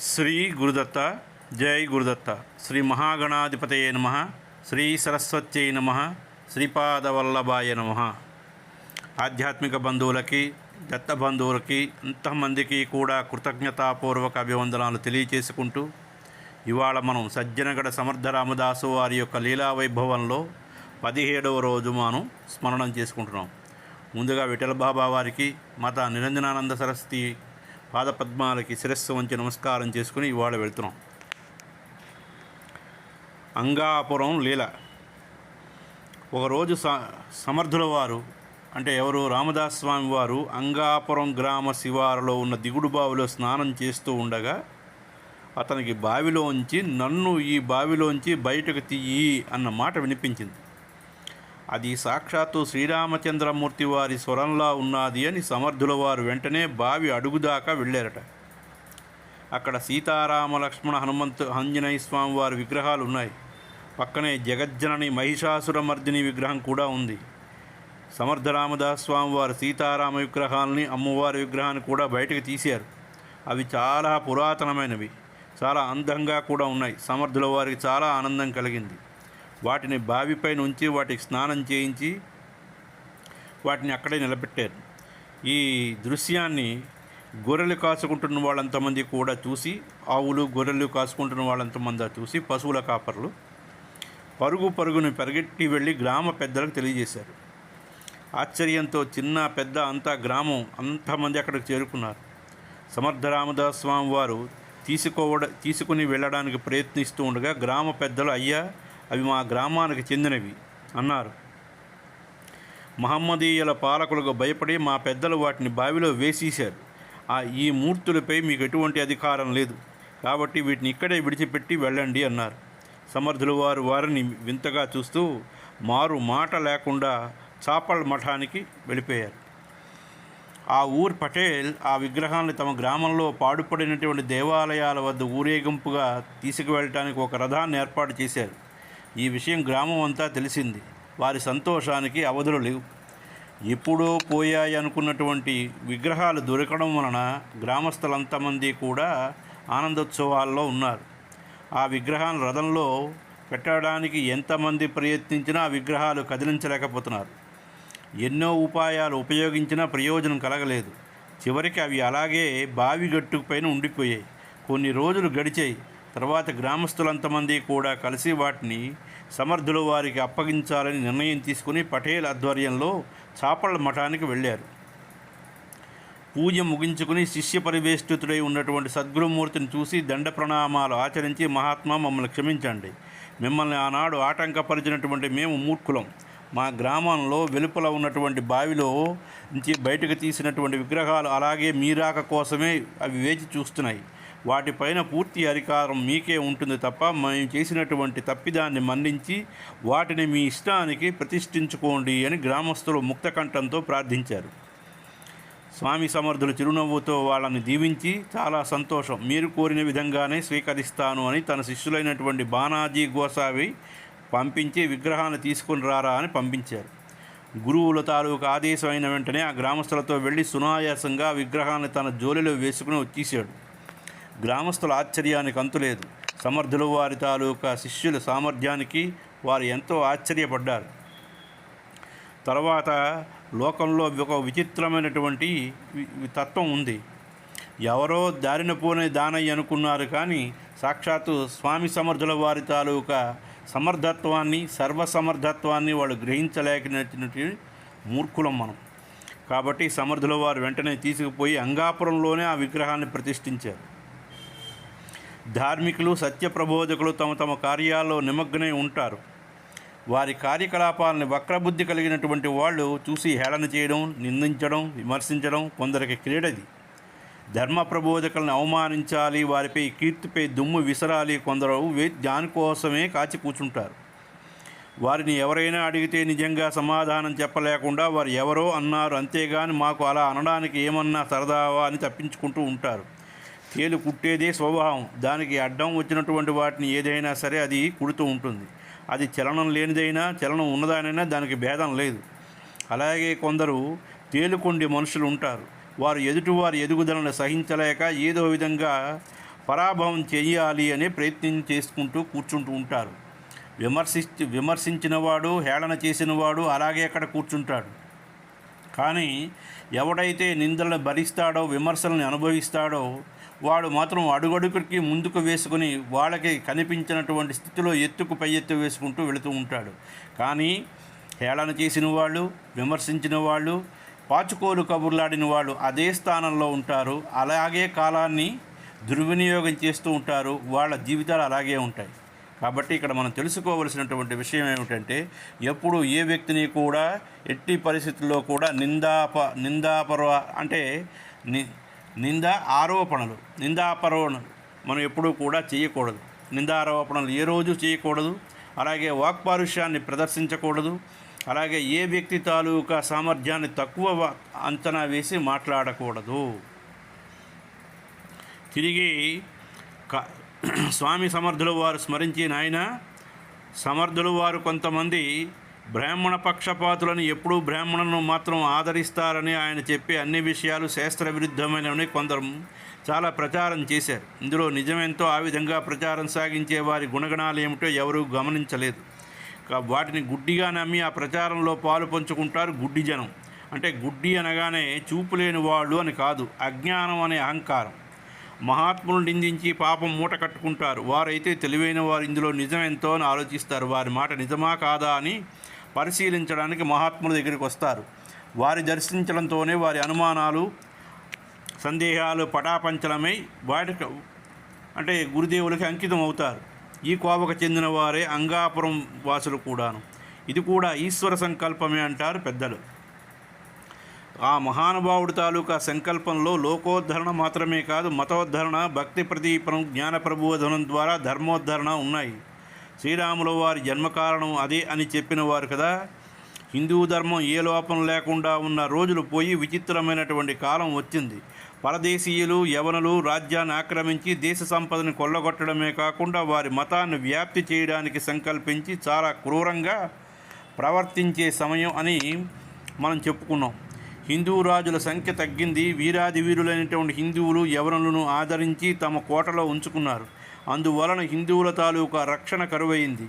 శ్రీ గురుదత్త. జై గురుదత్త. శ్రీ మహాగణాధిపతయే నమ. శ్రీ సరస్వత్యై నమ. శ్రీపాదవల్లభాయ నమ. ఆధ్యాత్మిక బంధువులకి, దత్త బంధువులకి, అంతమందికి కూడా కృతజ్ఞతాపూర్వక అభివందనాలు తెలియచేసుకుంటూ, ఇవాళ మనం సజ్జనగడ సమర్థ రామదాసు వారి యొక్క లీలా వైభవంలో 17వ రోజు మనం స్మరణం చేసుకుంటున్నాం. ముందుగా విఠలబాబా వారికి, మాతా నిరంజనానంద సరస్వతి పాదపద్మాలకి శిరస్సు వంచి నమస్కారం చేసుకుని ఇవాళ వెళ్తున్నాం. అంగాపురం లీల. ఒకరోజు సమర్థుల వారు అంటే ఎవరు, రామదాస్ స్వామి వారు అంగాపురం గ్రామ శివారులో ఉన్న దిగుడు బావిలో స్నానం చేస్తూ ఉండగా అతనికి బావిలోంచి నన్ను ఈ బావిలోంచి బయటకు తీయి అన్న మాట వినిపించింది. అది సాక్షాత్తు శ్రీరామచంద్రమూర్తి వారి స్వరంలా ఉన్నది అని సమర్థుల వారు వెంటనే బావి అడుగుదాకా వెళ్ళారట. అక్కడ సీతారామ లక్ష్మణ ఆంజనేయ స్వామి వారి విగ్రహాలు ఉన్నాయి. పక్కనే జగజ్జనని మహిషాసురమర్దిని విగ్రహం కూడా ఉంది. సమర్థ రామదాస్ స్వామి వారు సీతారామ విగ్రహాలని, అమ్మవారి విగ్రహాన్ని కూడా బయటకు తీశారు. అవి చాలా పురాతనమైనవి, చాలా అందంగా కూడా ఉన్నాయి. సమర్థుల వారికి చాలా ఆనందం కలిగింది. వాటిని బావిపై నుంచి వాటికి స్నానం చేయించి వాటిని అక్కడే నిలబెట్టారు. ఈ దృశ్యాన్ని గొర్రెలు కాసుకుంటున్న వాళ్ళంతమంది కూడా చూసి, ఆవులు గొర్రెలు కాసుకుంటున్న వాళ్ళంతమంది చూసి పశువుల కాపర్లు పరుగుని పరిగెట్టి వెళ్ళి గ్రామ పెద్దలకు తెలియజేశారు. ఆశ్చర్యంతో చిన్న పెద్ద అంతా గ్రామం అంతమంది అక్కడికి చేరుకున్నారు. సమర్థ రామదాస్ స్వామి వారు తీసుకుని వెళ్ళడానికి ప్రయత్నిస్తూ ఉండగా గ్రామ పెద్దలు, అయ్యా అవి మా గ్రామానికి చెందినవి అన్నారు. మహమ్మదీయుల పాలకులకు భయపడి మా పెద్దలు వాటిని బావిలో వేసేశారు. ఈ మూర్తులపై మీకు ఎటువంటి అధికారం లేదు, కాబట్టి వీటిని ఇక్కడే విడిచిపెట్టి వెళ్ళండి అన్నారు. సమర్థులు వారు వారిని వింతగా చూస్తూ మారు మాట లేకుండా చాపల్ మఠానికి వెళ్ళిపోయారు. ఆ ఊరు పటేల్ ఆ విగ్రహాన్ని తమ గ్రామంలో పాడుపడినటువంటి దేవాలయాల వద్ద ఊరేగింపుగా తీసుకువెళ్ళటానికి ఒక రథాన్ని ఏర్పాటు చేశారు. ఈ విషయం గ్రామం అంతా తెలిసింది. వారి సంతోషానికి అవధులు లేవు. ఎప్పుడో పోయాయి అనుకున్నటువంటి విగ్రహాలు దొరకడం వలన గ్రామస్తులంతమంది కూడా ఆనందోత్సవాల్లో ఉన్నారు. ఆ విగ్రహాలను రథంలో పెట్టడానికి ఎంతమంది ప్రయత్నించినా ఆ విగ్రహాలు కదిలించలేకపోతున్నారు. ఎన్నో ఉపాయాలు ఉపయోగించినా ప్రయోజనం కలగలేదు. చివరికి అవి అలాగే బావి గట్టు పైన ఉండిపోయాయి. కొన్ని రోజులు గడిచాయి. తర్వాత గ్రామస్తులంతమంది కూడా కలిసి వాటిని సమర్థుల వారికి అప్పగించాలని నిర్ణయం తీసుకుని పటేల్ ఆధ్వర్యంలో చాపళ్ళ మఠానికి వెళ్ళారు. పూజ ముగించుకుని శిష్య పరివేష్టితుడై ఉన్నటువంటి సద్గురుమూర్తిని చూసి దండ ప్రణామాలు ఆచరించి, మహాత్మా మమ్మల్ని క్షమించండి. మిమ్మల్ని ఆనాడు ఆటంకపరిచినటువంటి మేము మూర్ఖులం. మా గ్రామంలో వెలుపల ఉన్నటువంటి బావిలో నుంచి బయటకు తీసినటువంటి విగ్రహాలు అలాగే మీరాక కోసమే అవి వేచి చూస్తున్నాయి. వాటిపైన పూర్తి అధికారం మీకే ఉంటుంది తప్ప మేము చేసినటువంటి తప్పిదాన్ని మన్నించి వాటిని మీ ఇష్టానికి ప్రతిష్ఠించుకోండి అని గ్రామస్తులు ముక్తకంఠంతో ప్రార్థించారు. స్వామి సమర్థులు చిరునవ్వుతో వాళ్ళని దీవించి, చాలా సంతోషం, మీరు కోరిన విధంగానే స్వీకరిస్తాను అని తన శిష్యులైనటువంటి బానాజీ గోసావి పంపించి విగ్రహాన్ని తీసుకుని రారా అని పంపించారు. గురువుల తాలూకు ఆదేశం అయిన వెంటనే ఆ గ్రామస్తులతో వెళ్ళి సునాయాసంగా విగ్రహాన్ని తన జోలిలో వేసుకుని వచ్చేసాడు. గ్రామస్తుల ఆశ్చర్యానికి అంతులేదు. సమర్థుల వారి తాలూకా శిష్యుల సామర్థ్యానికి వారు ఎంతో ఆశ్చర్యపడ్డారు. తర్వాత లోకంలో ఒక విచిత్రమైనటువంటి తత్వం ఉంది. ఎవరో దారిన పోనే దానయ్య అనుకున్నారు, కానీ సాక్షాత్తు స్వామి సమర్థుల వారి తాలూకా సమర్థత్వాన్ని, సర్వసమర్థత్వాన్ని వాళ్ళు గ్రహించలేకపోయినటువంటి మూర్ఖులం మనం. కాబట్టి సమర్థుల వారు వెంటనే తీసుకుపోయి అంగాపురంలోనే ఆ విగ్రహాన్ని ప్రతిష్ఠించారు. ధార్మికులు, సత్యప్రబోధకులు తమ తమ కార్యాల్లో నిమగ్నై ఉంటారు. వారి కార్యకలాపాలని వక్రబుద్ధి కలిగినటువంటి వాళ్ళు చూసి హేళన చేయడం, నిందించడం, విమర్శించడం కొందరికి క్రీడది. ధర్మ ప్రబోధకులను అవమానించాలి, వారిపై కీర్తిపై దుమ్ము విసరాలి కొందరు దానికోసమే కాచి కూర్చుంటారు. వారిని ఎవరైనా అడిగితే నిజంగా సమాధానం చెప్పలేకుండా వారు ఎవరో అన్నారు, అంతేగాని మాకు అలా అనడానికి ఏమన్నా సరదావా అని తప్పించుకుంటూ ఉంటారు. తేలు కుట్టేదే స్వభావం. దానికి అడ్డం వచ్చినటువంటి వాటిని ఏదైనా సరే అది కుడుతూ ఉంటుంది. అది చలనం లేనిదైనా చలనం ఉన్నదానైనా దానికి భేదం లేదు. అలాగే కొందరు తేలుకొండి మనుషులు ఉంటారు. వారు ఎదుటివారి ఎదుగుదలను సహించలేక ఏదో విధంగా పరాభవం చేయాలి అనే ప్రయత్నం చేసుకుంటూ కూర్చుంటూ ఉంటారు. విమర్శించినవాడు, హేళన చేసినవాడు అలాగే అక్కడ కూర్చుంటాడు. కానీ ఎవడైతే నిందలను భరిస్తాడో, విమర్శలను అనుభవిస్తాడో వాడు మాత్రం అడుగడుగుకి ముందుకు వేసుకుని వాళ్ళకి కనిపించినటువంటి స్థితిలో ఎత్తుకు పై ఎత్తు వేసుకుంటూ వెళుతూ ఉంటాడు. కానీ హేళన చేసిన వాళ్ళు, విమర్శించిన వాళ్ళు, పాచుకోలు కబుర్లాడిన వాళ్ళు అదే స్థానంలో ఉంటారు. అలాగే కాలాన్ని దుర్వినియోగం చేస్తూ ఉంటారు. వాళ్ళ జీవితాలు అలాగే ఉంటాయి. కాబట్టి ఇక్కడ మనం తెలుసుకోవలసినటువంటి విషయం ఏమిటంటే, ఎప్పుడు ఏ వ్యక్తిని కూడా ఎట్టి పరిస్థితుల్లో కూడా అంటే నిందాపరోపణలు మనం ఎప్పుడూ కూడా చేయకూడదు. నిందారోపణలు ఏ రోజు చేయకూడదు. అలాగే వాక్పారుష్యాన్ని ప్రదర్శించకూడదు. అలాగే ఏ వ్యక్తి తాలూకా సామర్థ్యాన్ని తక్కువ అంచనా వేసి మాట్లాడకూడదు. తిరిగి స్వామి సమర్థుల వారు స్మరించి, నాయన సమర్థుల వారు కొంతమంది బ్రాహ్మణ పక్షపాతులను ఎప్పుడూ బ్రాహ్మణులను మాత్రం ఆదరిస్తారని ఆయన చెప్పే అన్ని విషయాలు శాస్త్ర విరుద్ధమైనవని కొందరు చాలా ప్రచారం చేశారు. ఇందులో నిజమేంతో ఆ విధంగా ప్రచారం సాగించే వారి గుణగణాలు ఏమిటో ఎవరూ గమనించలేదు. వాటిని గుడ్డిగా నమ్మి ఆ ప్రచారంలో పాలు పంచుకుంటారు గుడ్డి జనం. అంటే గుడ్డి అనగానే చూపు లేని వాళ్ళు అని కాదు, అజ్ఞానం అనే అహంకారం. మహాత్ములను నిందించి పాపం మూట కట్టుకుంటారు. వారైతే తెలివైన వారు ఇందులో నిజం ఎంతో అని ఆలోచిస్తారు. వారి మాట నిజమా కాదా అని పరిశీలించడానికి మహాత్ముల దగ్గరికి వస్తారు. వారి దర్శించడంతోనే వారి అనుమానాలు, సందేహాలు పటాపంచలమై అంటే గురుదేవులకి అంకితం అవుతారు. ఈ కోవకు చెందిన వారే అంగాపురం వాసులు కూడాను. ఇది కూడా ఈశ్వర సంకల్పమే అంటారు పెద్దలు. ఆ మహానుభావుడి తాలూకా సంకల్పంలో లోకోద్ధరణ మాత్రమే కాదు, మతోద్ధరణ, భక్తి ప్రదీపనం, జ్ఞాన ప్రబోధనం ద్వారా ధర్మోద్ధరణ ఉన్నాయి. శ్రీరాముల వారి జన్మకారణం అదే అని చెప్పిన వారు కదా. హిందూ ధర్మం ఏ లోపం లేకుండా ఉన్న రోజులు పోయి విచిత్రమైనటువంటి కాలం వచ్చింది. పరదేశీయులు, యవనులు రాజ్యాన్ని ఆక్రమించి దేశ సంపదను కొల్లగొట్టడమే కాకుండా వారి మతాన్ని వ్యాప్తి చేయడానికి సంకల్పించి చాలా క్రూరంగా ప్రవర్తించే సమయం అని మనం చెప్పుకున్నాం. హిందూ రాజుల సంఖ్య తగ్గింది. వీరాది వీరులైనటువంటి హిందువులు యవనులను ఆదరించి తమ కోటలో ఉంచుకున్నారు. అందువలన హిందువుల తాలూకా రక్షణ కరువైంది.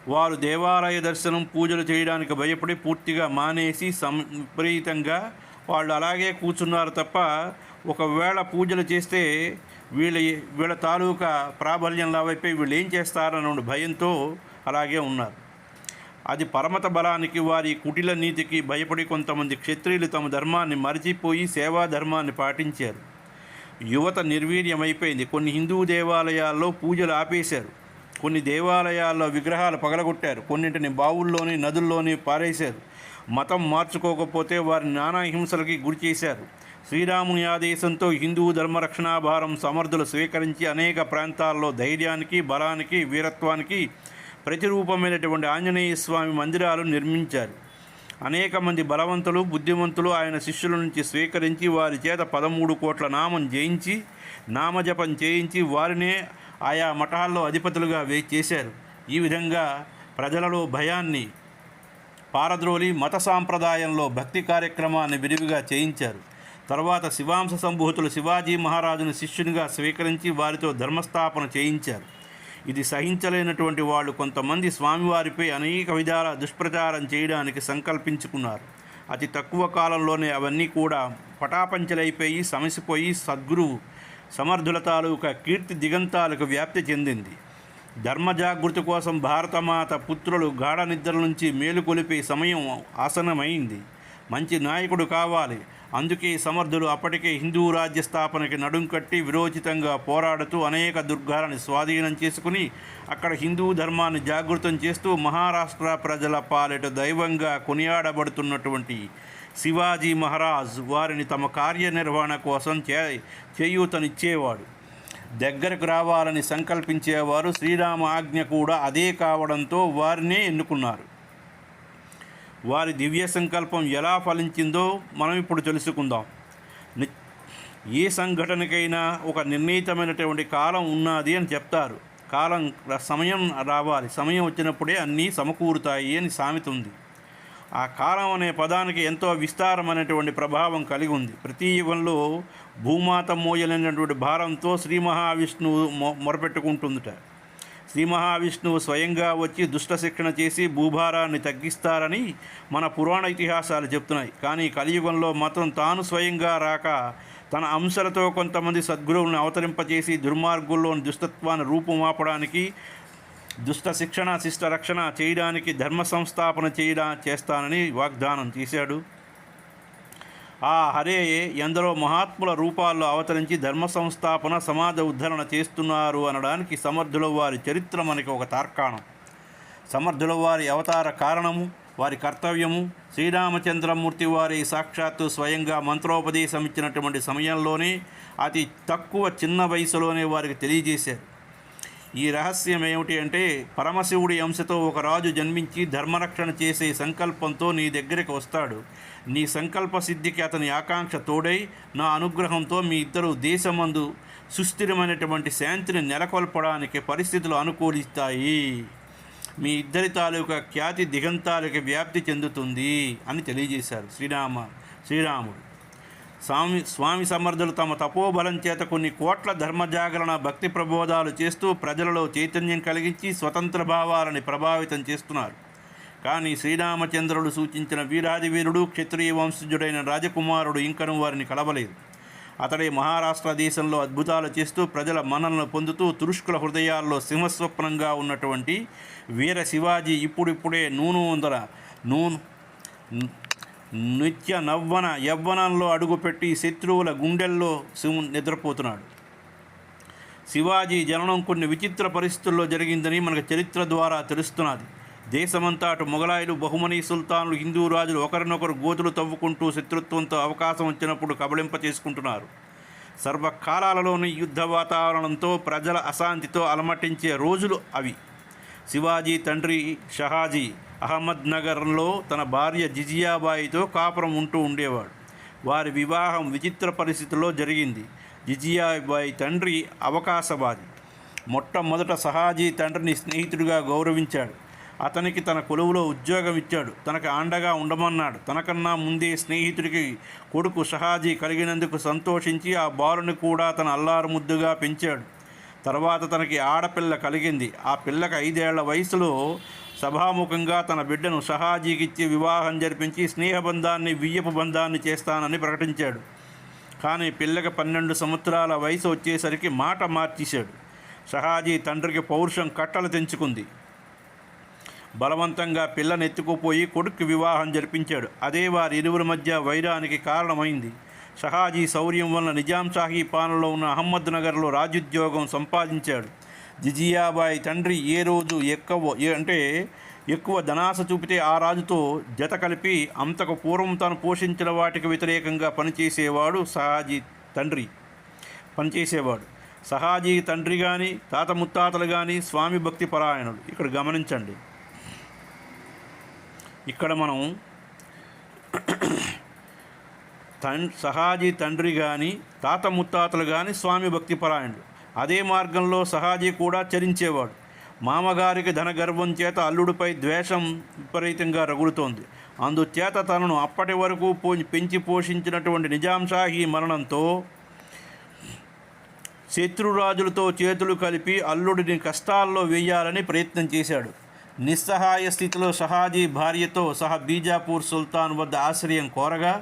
వారు దేవాలయ దర్శనం, పూజలు చేయడానికి భయపడి పూర్తిగా మానేసి విపరీతంగా వాళ్ళు అలాగే కూర్చున్నారు తప్ప ఒకవేళ పూజలు చేస్తే వీళ్ళ తాలూకా ప్రాబల్యంలో వైపై వీళ్ళు ఏం చేస్తారన్న భయంతో అలాగే ఉన్నారు. అది పరమత బలానికి, వారి కుటిల నీతికి భయపడి కొంతమంది క్షత్రియులు తమ ధర్మాన్ని మరిచిపోయి సేవా ధర్మాన్ని పాటించారు. యువత నిర్వీర్యమైపోయింది. కొన్ని హిందూ దేవాలయాల్లో పూజలు ఆపేశారు. కొన్ని దేవాలయాల్లో విగ్రహాలు పగలగొట్టారు. కొన్నింటిని బావుల్లోని, నదుల్లోని పారేశారు. మతం మార్చుకోకపోతే వారిని నానా హింసలకి గురి చేశారు. శ్రీరాముని ఆదేశంతో హిందూ ధర్మరక్షణా భారం సమర్థులు స్వీకరించి అనేక ప్రాంతాల్లో ధైర్యానికి, బలానికి, వీరత్వానికి ప్రతిరూపమైనటువంటి ఆంజనేయ స్వామి మందిరాలు నిర్మించారు. అనేక మంది బలవంతులు, బుద్ధిమంతులు ఆయన శిష్యుల నుంచి స్వీకరించి వారి చేత 13 కోట్ల నామం జయించి, నామజపం చేయించి వారినే ఆయా మఠాల్లో అధిపతులుగా చేశారు. ఈ విధంగా ప్రజలలో భయాన్ని పారద్రోలి మత సాంప్రదాయంలో భక్తి కార్యక్రమాన్ని విరివిగా చేయించారు. తర్వాత శివాంశ సంభూతులు శివాజీ మహారాజును శిష్యునిగా స్వీకరించి వారితో ధర్మస్థాపన చేయించారు. ఇది సహించలేనటువంటి వాళ్ళు కొంతమంది స్వామివారిపై అనేక విధాల దుష్ప్రచారం చేయడానికి సంకల్పించుకున్నారు. అతి తక్కువ కాలంలోనే అవన్నీ కూడా పటాపంచలైపోయి సమసిపోయి సద్గురువు సమర్థుల తాలూకా కీర్తి దిగంతాలకు వ్యాప్తి చెందింది. ధర్మజాగృతి కోసం భారతమాత పుత్రులు గాఢ నిద్ర నుంచి మేలుకొలిపే సమయం ఆసనమైంది. మంచి నాయకుడు కావాలి. అందుకే సమర్థులు అప్పటికే హిందూ రాజ్య స్థాపనకి నడుం కట్టి విరోచితంగా పోరాడుతూ అనేక దుర్గాలను స్వాధీనం చేసుకుని అక్కడ హిందూ ధర్మాన్ని జాగృతం చేస్తూ మహారాష్ట్ర ప్రజల పాలిట దైవంగా కొనియాడబడుతున్నటువంటి శివాజీ మహారాజ్ వారిని తమ కార్యనిర్వహణ కోసం చేయూతనిచ్చేవాడు. దగ్గరకు రావాలని సంకల్పించేవారు. శ్రీరామ ఆజ్ఞ కూడా అదే కావడంతో వారినే ఎన్నుకున్నారు. వారి దివ్య సంకల్పం ఎలా ఫలించిందో మనం ఇప్పుడు తెలుసుకుందాం. ఏ సంఘటనకైనా ఒక నిర్ణీతమైనటువంటి కాలం ఉన్నది అని చెప్తారు. సమయం రావాలి, సమయం వచ్చినప్పుడే అన్నీ సమకూరుతాయి అని సామెత ఉంది. ఆ కాలం అనే పదానికి ఎంతో విస్తారమైనటువంటి ప్రభావం కలిగి ఉంది. ప్రతి యుగంలో భూమాత మోయలేనటువంటి భారంతో శ్రీ మహావిష్ణువు మొరపెట్టుకుంటుందిట. శ్రీ మహావిష్ణువు స్వయంగా వచ్చి దుష్ట శిక్షణ చేసి భూభారాన్ని తగ్గిస్తారని మన పురాణ ఇతిహాసాలు చెప్తున్నాయి. కానీ కలియుగంలో మాత్రం తాను స్వయంగా రాక తన అంశాలతో కొంతమంది సద్గురువులను అవతరింపచేసి దుర్మార్గుల్లోని దుష్టత్వాన్ని రూపుమాపడానికి, దుష్ట శిక్షణ శిష్ట రక్షణ చేయడానికి ధర్మ సంస్థాపన చేస్తానని వాగ్దానం చేశాడు. ఆ హరే ఎందరో మహాత్ముల రూపాల్లో అవతరించి ధర్మ సంస్థాపన సమాజ ఉద్ధరణ చేస్తున్నారు అనడానికి సమర్థుల వారి చరిత్ర మనకి ఒక తార్కాణం. సమర్థుల వారి అవతార కారణము, వారి కర్తవ్యము శ్రీరామచంద్రమూర్తి వారి సాక్షాత్తు స్వయంగా మంత్రోపదేశం ఇచ్చినటువంటి సమయంలోనే అతి తక్కువ చిన్న వయసులోనే వారికి తెలియజేశారు. ఈ రహస్యం ఏమిటి అంటే, పరమశివుడి అంశతో ఒక రాజు జన్మించి ధర్మరక్షణ చేసే సంకల్పంతో నీ దగ్గరికి వస్తాడు. నీ సంకల్ప సిద్ధికి అతని ఆకాంక్ష తోడై నా అనుగ్రహంతో మీ ఇద్దరు దేశమందు సుస్థిరమైనటువంటి శాంతిని నెలకొల్పడానికి పరిస్థితులు అనుకూలిస్తాయి. మీ ఇద్దరి తాలూకా ఖ్యాతి దిగంతాలకి వ్యాప్తి చెందుతుంది అని తెలియజేశారు శ్రీరాముడు. స్వామి సమర్థులు తమ తపోబలం చేత కొన్ని కోట్ల ధర్మజాగరణ భక్తి ప్రబోధాలు చేస్తూ ప్రజలలో చైతన్యం కలిగించి స్వతంత్ర భావాలని ప్రభావితం చేస్తున్నారు. కానీ శ్రీరామచంద్రుడు సూచించిన వీరాది వీరుడు క్షత్రియ వంశజుడైన రాజకుమారుడు ఇంకను వారిని కలవలేదు. అతడే మహారాష్ట్ర దేశంలో అద్భుతాలు చేస్తూ ప్రజల మన్ననలు పొందుతూ తురుష్కుల హృదయాల్లో సింహస్వప్నంగా ఉన్నటువంటి వీర శివాజీ ఇప్పుడిప్పుడే నిత్య యవ్వనంలో అడుగుపెట్టి శత్రువుల గుండెల్లో నిద్రపోతున్నాడు. శివాజీ జననం కొన్ని విచిత్ర పరిస్థితుల్లో జరిగిందని మనకు చరిత్ర ద్వారా తెలుస్తున్నది. దేశమంతా అటు మొఘలాయులు, బహుమనీ సుల్తానులు, హిందూ రాజులు ఒకరినొకరు గోతులు తవ్వుకుంటూ శత్రుత్వంతో అవకాశం వచ్చినప్పుడు కబళింప చేసుకుంటున్నారు. సర్వకాలాలలోని యుద్ధ వాతావరణంతో ప్రజల అశాంతితో అలమటించే రోజులు అవి. శివాజీ తండ్రి షహాజీ అహ్మద్నగర్లో తన భార్య జిజియాబాయితో కాపురం ఉంటూ ఉండేవాడు. వారి వివాహం విచిత్ర పరిస్థితుల్లో జరిగింది. జిజియాబాయి తండ్రి అవకాశవాది. మొట్టమొదట షహాజీ తండ్రిని స్నేహితుడిగా గౌరవించాడు. అతనికి తన కొలువులో ఉద్యోగం ఇచ్చాడు. తనకు అండగా ఉండమన్నాడు. తనకన్నా ముందే స్నేహితుడికి కొడుకు షహాజీ కలిగినందుకు సంతోషించి ఆ బాలుని కూడా తన అల్లారు ముద్దుగా పెంచాడు. తర్వాత తనకి ఆడపిల్ల కలిగింది. ఆ పిల్లకి 5 ఏళ్ల వయసులో సభాముఖంగా తన బిడ్డను షహాజీకి ఇచ్చి వివాహం జరిపించి స్నేహబంధాన్ని వియ్యపు బంధాన్ని చేస్తానని ప్రకటించాడు. కానీ పిల్లకి 12 సంవత్సరాల వయసు వచ్చేసరికి మాట మార్చేశాడు. షహాజీ తండ్రికి పౌరుషం కట్టలు తెంచుకుంది. బలవంతంగా పిల్లని ఎత్తుకుపోయి కొడుక్కి వివాహం జరిపించాడు. అదే వారి ఇరువురి మధ్య వైరానికి కారణమైంది. షహాజీ శౌర్యం వలన నిజాం షాహీ పాలనలో ఉన్న అహ్మద్నగర్లో రాజుద్యోగం సంపాదించాడు. జిజియాబాయి తండ్రి ఏ రోజు ఎక్కువ ధనాశ చూపితే ఆ రాజుతో జత కలిపి అంతకు పూర్వం తాను పోషించిన వాటికి వ్యతిరేకంగా పనిచేసేవాడు షహాజీ తండ్రి కానీ తాత ముత్తాతలు కానీ స్వామి భక్తి పరాయణుడు. ఇక్కడ గమనించండి, ఇక్కడ మనం షహాజీ తండ్రి కానీ తాత ముత్తాతలు కానీ స్వామి భక్తి పరాయణుడు. అదే మార్గంలో షహాజీ కూడా చరించేవాడు. మామగారికి ధనగర్వం చేత అల్లుడిపై ద్వేషం విపరీతంగా రగులుతోంది. అందుచేత తనను అప్పటి వరకు పెంచి పోషించినటువంటి నిజాం షాహీ మరణంతో శత్రురాజులతో చేతులు కలిపి అల్లుడిని కష్టాల్లో వేయాలని ప్రయత్నం చేశాడు. నిస్సహాయ స్థితిలో షహాజీ భార్యతో సహా బీజాపూర్ సుల్తాన్ వద్ద ఆశ్రయం కోరగా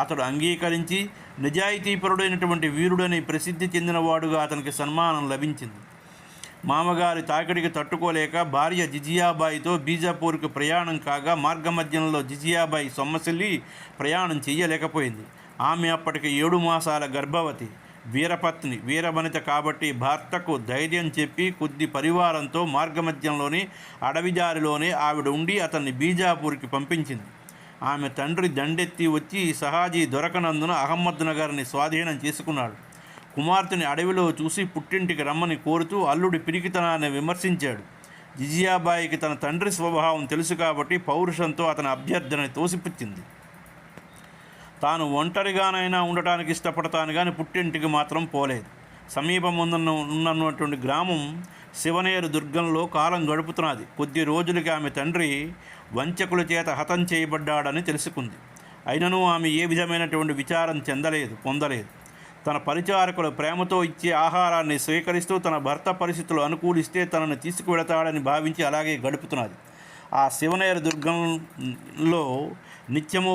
అతడు అంగీకరించి నిజాయితీపరుడైనటువంటి వీరుడని ప్రసిద్ధి చెందినవాడుగా అతనికి సన్మానం లభించింది. మామగారి తాకిడికి తట్టుకోలేక భార్య జిజియాబాయితో బీజాపూర్కు ప్రయాణం కాగా మార్గమధ్యంలో జిజియాబాయి సొమ్మసిల్లి ప్రయాణం చేయలేకపోయింది. ఆమె అప్పటికి 7 మాసాల గర్భవతి, వీరవనిత కాబట్టి భర్తకు ధైర్యం చెప్పి కొద్ది పరివారంతో మార్గమధ్యంలోని అడవిదారిలోనే ఆవిడ ఉండి అతన్ని బీజాపూర్కి పంపించింది. ఆమె తండ్రి దండెత్తి వచ్చి షహాజీ దొరకనందున అహ్మద్నగర్ని స్వాధీనం చేసుకున్నాడు. కుమార్తెని అడవిలో చూసి పుట్టింటికి రమ్మని కోరుతూ అల్లుడి పిరికితనాన్ని విమర్శించాడు. జిజియాబాయికి తన తండ్రి స్వభావం తెలుసు కాబట్టి పౌరుషంతో అతని అభ్యర్థనని తోసిపుచ్చింది. తాను ఒంటరిగానైనా ఉండటానికి ఇష్టపడతాను కానీ పుట్టింటికి మాత్రం పోలేదు. సమీపమున్నటువంటి గ్రామం శివనేరు దుర్గంలో కాలం గడుపుతున్నది. కొద్ది రోజులకి ఆమె తండ్రి వంచకుల చేత హతం చేయబడ్డాడని తెలుసుకుంది. అయినను ఆమె ఏ విధమైనటువంటి విచారం పొందలేదు. తన పరిచారకులు ప్రేమతో ఇచ్చే ఆహారాన్ని స్వీకరిస్తూ తన భర్త పరిస్థితులు అనుకూలిస్తే తనను తీసుకువెళతాడని భావించి అలాగే గడుపుతున్నది. ఆ శివనేరు దుర్గంలో నిత్యము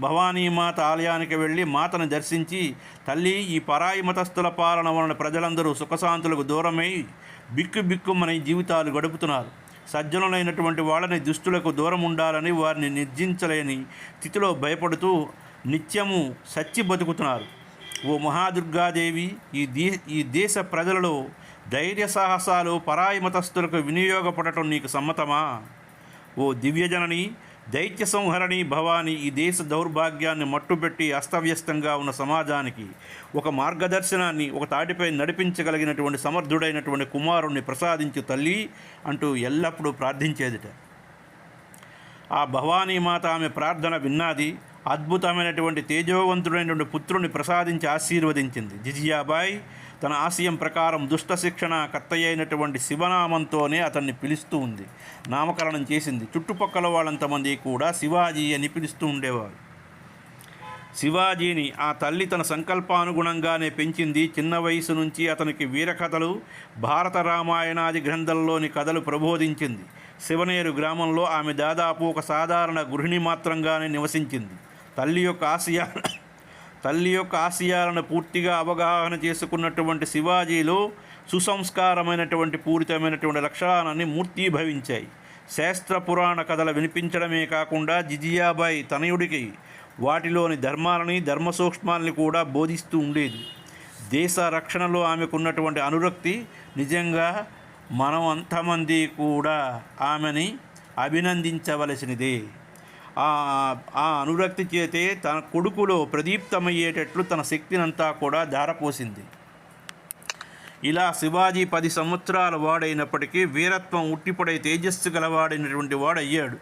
భవానీమాత ఆలయానికి వెళ్ళి మాతను దర్శించి, తల్లి, ఈ పరాయి మతస్థుల పాలన వలన ప్రజలందరూ సుఖశాంతులకు దూరమై బిక్కుమని జీవితాలు గడుపుతున్నారు. సజ్జనులైనటువంటి వాళ్ళని దుష్టులకు దూరం ఉండాలని వారిని నిర్జించలేని స్థితిలో భయపడుతూ నిత్యము సచ్చి బతుకుతున్నారు. ఓ మహాదుర్గాదేవి, ఈ దేశ ప్రజలలో ధైర్య సాహసాలు పరాయి మతస్థులకు వినియోగపడటం నీకు సమ్మతమా? ఓ దివ్యజనని, దైత్య సంహరణి భవాని, ఈ దేశ దౌర్భాగ్యాన్ని మట్టుపెట్టి అస్తవ్యస్తంగా ఉన్న సమాజానికి ఒక మార్గదర్శనాన్ని, ఒక తాటిపై నడిపించగలిగినటువంటి సమర్థుడైనటువంటి కుమారుణ్ణి ప్రసాదించు తల్లి అంటూ ఎల్లప్పుడూ ప్రార్థించేదిట. ఆ భవానీమాత ఆమె ప్రార్థన విన్నది. అద్భుతమైనటువంటి తేజోవంతుడైనటువంటి పుత్రుని ప్రసాదించి ఆశీర్వదించింది. జిజియాబాయి తన ఆశయం ప్రకారం దుష్ట శిక్షణ కర్తయ్యైనటువంటి శివనామంతోనే అతన్ని పిలుస్తూ ఉంది. నామకరణం చేసింది. చుట్టుపక్కల వాళ్ళంతమంది కూడా శివాజీ అని పిలుస్తూ ఉండేవారు. శివాజీని ఆ తల్లి తన సంకల్పానుగుణంగానే పెంచింది. చిన్న వయసు నుంచి అతనికి వీరకథలు, భారత రామాయణాది గ్రంథంలోని కథలు ప్రబోధించింది. శివనేరు గ్రామంలో ఆమె దాదాపు ఒక సాధారణ గృహిణి మాత్రంగానే నివసించింది. తల్లి యొక్క ఆశయాలను పూర్తిగా అవగాహన చేసుకున్నటువంటి శివాజీలో సుసంస్కారమైనటువంటి పూరితమైనటువంటి లక్షణాలన్నీ మూర్తీభవించాయి. శాస్త్ర పురాణ కథలు వినిపించడమే కాకుండా జిజియాబాయి తనయుడికి వాటిలోని ధర్మాలని, ధర్మ సూక్ష్మాలని కూడా బోధిస్తూ ఉండేది. దేశ రక్షణలో ఆమెకున్నటువంటి అనురక్తి నిజంగా మనం అంతమంది కూడా ఆమెని అభినందించవలసినదే. ఆ అనురక్తి చేతే తన కొడుకులో ప్రదీప్తమయ్యేటట్లు తన శక్తినంతా కూడా ధారపోసింది. ఇలా శివాజీ 10 సంవత్సరాల వాడైనప్పటికీ వీరత్వం ఉట్టిపడే తేజస్సు గలవాడైనటువంటి వాడయ్యాడు.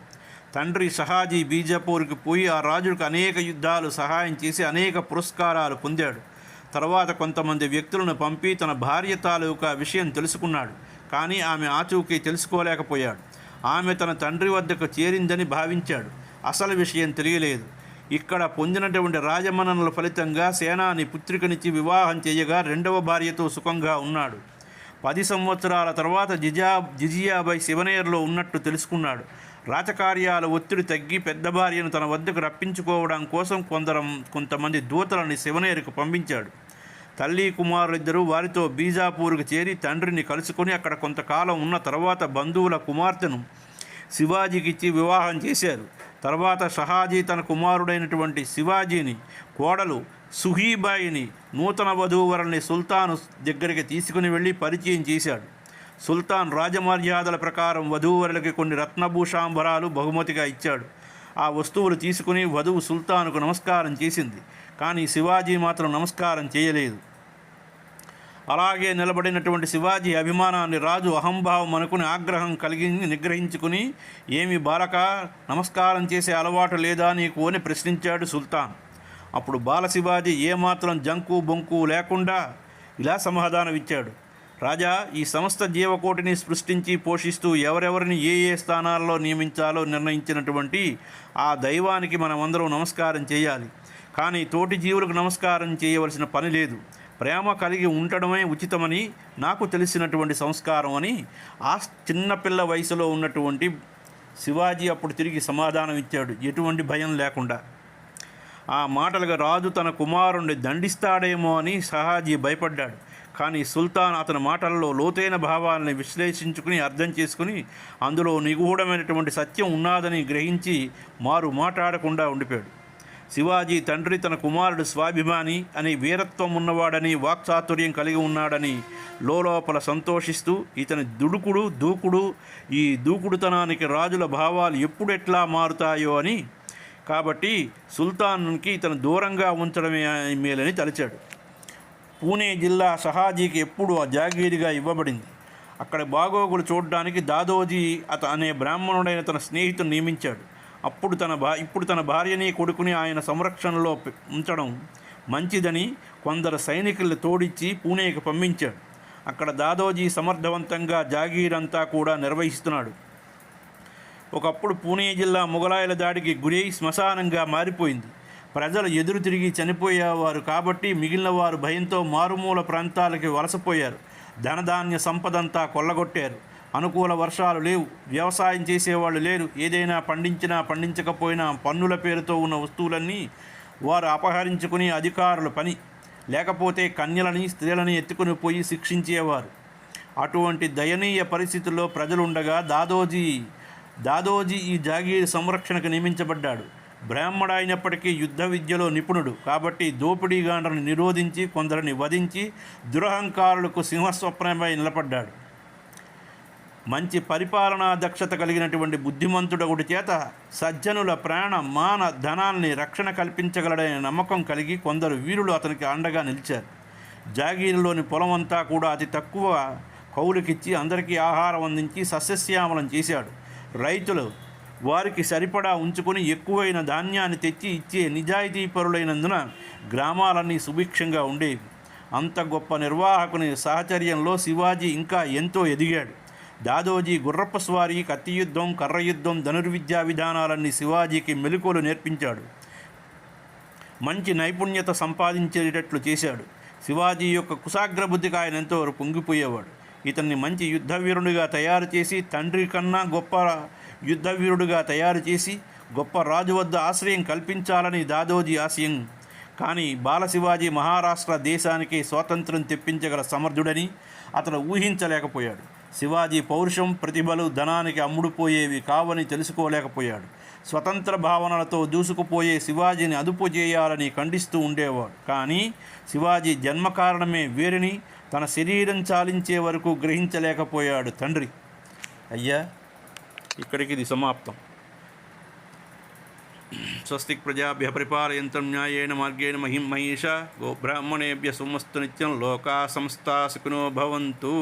తండ్రి షహాజీ బీజాపూర్కి పోయి ఆ రాజులకు అనేక యుద్ధాలు సహాయం చేసి అనేక పురస్కారాలు పొందాడు. తర్వాత కొంతమంది వ్యక్తులను పంపి తన భార్య తాలూకా విషయం తెలుసుకున్నాడు. కానీ ఆమె ఆచూకీ తెలుసుకోలేకపోయాడు. ఆమె తన తండ్రి వద్దకు చేరిందని భావించాడు. అసలు విషయం తెలియలేదు. ఇక్కడ పొందినటువంటి రాజమన్ననల ఫలితంగా సేనాని పుత్రికనిచ్చి వివాహం చేయగా 2వ భార్యతో సుఖంగా ఉన్నాడు. 10 సంవత్సరాల తర్వాత జిజియాబాయి శివనేరులో ఉన్నట్టు తెలుసుకున్నాడు. రాజకార్యాల ఒత్తిడి తగ్గి పెద్ద భార్యను తన వద్దకు రప్పించుకోవడం కోసం కొంతమంది దూతలని శివనేరుకు పంపించాడు. తల్లి కుమారులిద్దరూ వారితో బీజాపూర్కు చేరి తండ్రిని కలుసుకొని అక్కడ కొంతకాలం ఉన్న తర్వాత బంధువుల కుమార్తెను శివాజీకి ఇచ్చి వివాహం చేశారు. తర్వాత షహాజీ తన కుమారుడైనటువంటి శివాజీని, కోడలు సుహీబాయిని నూతన వధూవరుల్ని సుల్తాను దగ్గరికి తీసుకుని వెళ్ళి పరిచయం చేశాడు. సుల్తాన్ రాజమర్యాదల ప్రకారం వధూవరులకి కొన్ని రత్నభూషాంబరాలు బహుమతిగా ఇచ్చాడు. ఆ వస్తువులు తీసుకుని వధువు సుల్తానుకు నమస్కారం చేసింది. కానీ శివాజీ మాత్రం నమస్కారం చేయలేదు. అలాగే నిలబడినటువంటి శివాజీ అభిమానాన్ని రాజు అహంభావం అనుకుని ఆగ్రహం నిగ్రహించుకుని, ఏమి బాలక, నమస్కారం చేసే అలవాటు లేదా నీకు అని ప్రశ్నించాడు సుల్తాన్. అప్పుడు బాల శివాజీ ఏమాత్రం జంకు బొంకు లేకుండా ఇలా సమాధానం ఇచ్చాడు. రాజా, ఈ సమస్త జీవకోటిని సృష్టించి పోషిస్తూ ఎవరెవరిని ఏ స్థానాల్లో నియమించాలో నిర్ణయించినటువంటి ఆ దైవానికి మనమందరం నమస్కారం చేయాలి. కానీ తోటి జీవులకు నమస్కారం చేయవలసిన పని లేదు. ప్రేమ కలిగి ఉండడమే ఉచితమని నాకు తెలిసినటువంటి సంస్కారం అని ఆ చిన్నపిల్ల వయసులో ఉన్నటువంటి శివాజీ అప్పుడు తిరిగి సమాధానం ఇచ్చాడు, ఎటువంటి భయం లేకుండా. ఆ మాటలుగా రాజు తన కుమారుణ్ణి దండిస్తాడేమో అని షహాజీ భయపడ్డాడు. కానీ సుల్తాన్ అతని మాటల్లో లోతైన భావాలని విశ్లేషించుకుని అర్థం చేసుకుని అందులో నిగూఢమైనటువంటి సత్యం ఉన్నదని గ్రహించి మాట్లాడకుండా ఉండిపోయాడు. శివాజీ తండ్రి తన కుమారుడు స్వాభిమాని అని, వీరత్వం ఉన్నవాడని, వాక్చాతుర్యం కలిగి ఉన్నాడని లోపల సంతోషిస్తూ ఇతని దూకుడు ఈ దూకుడుతనానికి రాజుల భావాలు ఎప్పుడెట్లా మారుతాయో అని, కాబట్టి సుల్తాన్కి ఇతను దూరంగా ఉంచడమే మేలని తలిచాడు. పూణే జిల్లా షహాజీకి ఎప్పుడు ఆ జాగీరిగా ఇవ్వబడింది. అక్కడ బాగోగులు చూడడానికి దాదోజీ అనే బ్రాహ్మణుడైన తన స్నేహితుడు నియమించాడు. ఇప్పుడు తన భార్యని, కొడుకుని ఆయన సంరక్షణలో ఉంచడం మంచిదని కొందరు సైనికుల్ని తోడిచ్చి పూణేకి పంపించాడు. అక్కడ దాదోజీ సమర్థవంతంగా జాగీరంతా కూడా నిర్వహిస్తున్నాడు. ఒకప్పుడు పూణే జిల్లా మొఘలాయుల దాడికి గురై శ్మశానంగా మారిపోయింది. ప్రజలు ఎదురు తిరిగి చనిపోయేవారు కాబట్టి మిగిలిన వారు భయంతో మారుమూల ప్రాంతాలకి వలసపోయారు. ధనధాన్య సంపదంతా కొల్లగొట్టారు. అనుకూల వర్షాలు లేవు, వ్యవసాయం చేసేవాళ్ళు లేరు. ఏదైనా పండించినా పండించకపోయినా పన్నుల పేరుతో ఉన్న వస్తువులన్నీ వారు అపహరించుకుని అధికారుల పని. లేకపోతే కన్యలని స్త్రీలని ఎత్తుకుని పోయి శిక్షించేవారు. అటువంటి దయనీయ పరిస్థితుల్లో ప్రజలుండగా దాదోజీ ఈ జాగీర్ సంరక్షణకు నియమించబడ్డాడు. బ్రాహ్మణ అయినప్పటికీ యుద్ధ విద్యలో నిపుణుడు కాబట్టి దోపిడీగాండ్రని నిరోధించి కొందరిని వధించి దురహంకారులకు సింహస్వప్నమై నిలబడ్డాడు. మంచి పరిపాలనా దక్షత కలిగినటువంటి బుద్ధిమంతుడొకటి చేత సజ్జనుల ప్రాణ మాన ధనాల్ని రక్షణ కల్పించగలడనే నమ్మకం కలిగి కొందరు వీరులు అతనికి అండగా నిలిచారు. జాగీరులోని పొలం అంతా కూడా అతి తక్కువ కౌలుకిచ్చి అందరికీ ఆహారం అందించి సస్యశ్యామలం చేశాడు. రైతులు వారికి సరిపడా ఉంచుకొని ఎక్కువైన ధాన్యాన్ని తెచ్చి ఇచ్చే నిజాయితీపరులైనందున గ్రామాలన్నీ సుభిక్షంగా ఉండేవి. అంత గొప్ప నిర్వాహకుని సహచర్యంలో శివాజీ ఇంకా ఎంతో ఎదిగాడు. దాదోజీ గుర్రపు స్వారీ, కత్తి యుద్ధం, కర్ర యుద్ధం, ధనుర్విద్యా విధానాలన్నీ శివాజీకి మెలకువలు నేర్పించాడు. మంచి నైపుణ్యత సంపాదించేటట్లు చేశాడు. శివాజీ యొక్క కుశాగ్రబుద్ధికి ఆయన ఎంతో పొంగిపోయేవాడు. ఇతన్ని మంచి యుద్ధవీరుడిగా తయారు చేసి, తండ్రి కన్నా గొప్ప యుద్ధవీరుడిగా తయారు చేసి, గొప్ప రాజు వద్ద ఆశ్రయం కల్పించాలని దాదోజీ ఆశయం. కానీ బాలశివాజీ మహారాష్ట్ర దేశానికి స్వాతంత్రం తెప్పించగల సమర్థుడని అతను ఊహించలేకపోయాడు. శివాజీ పౌరుషం, ప్రతిభలు ధనానికి అమ్ముడుపోయేవి కావని తెలుసుకోలేకపోయాడు. స్వతంత్ర భావనలతో దూసుకుపోయే శివాజీని అదుపు చేయాలని ఖండిస్తూ ఉండేవాడు. కానీ శివాజీ జన్మకారణమే వేరిని తన శరీరం చాలించే వరకు గ్రహించలేకపోయాడు తండ్రి. అయ్యా, ఇక్కడికి ఇది సమాప్తం. స్వస్తిక్ ప్రజాభ్య పరిపాలయంతం న్యాయేన మార్గేణ మహిం మహిషా గోబ్రాహ్మణేభ్య సుమస్తు నిత్యం లోకా సమస్తా సుఖినో భవంతు.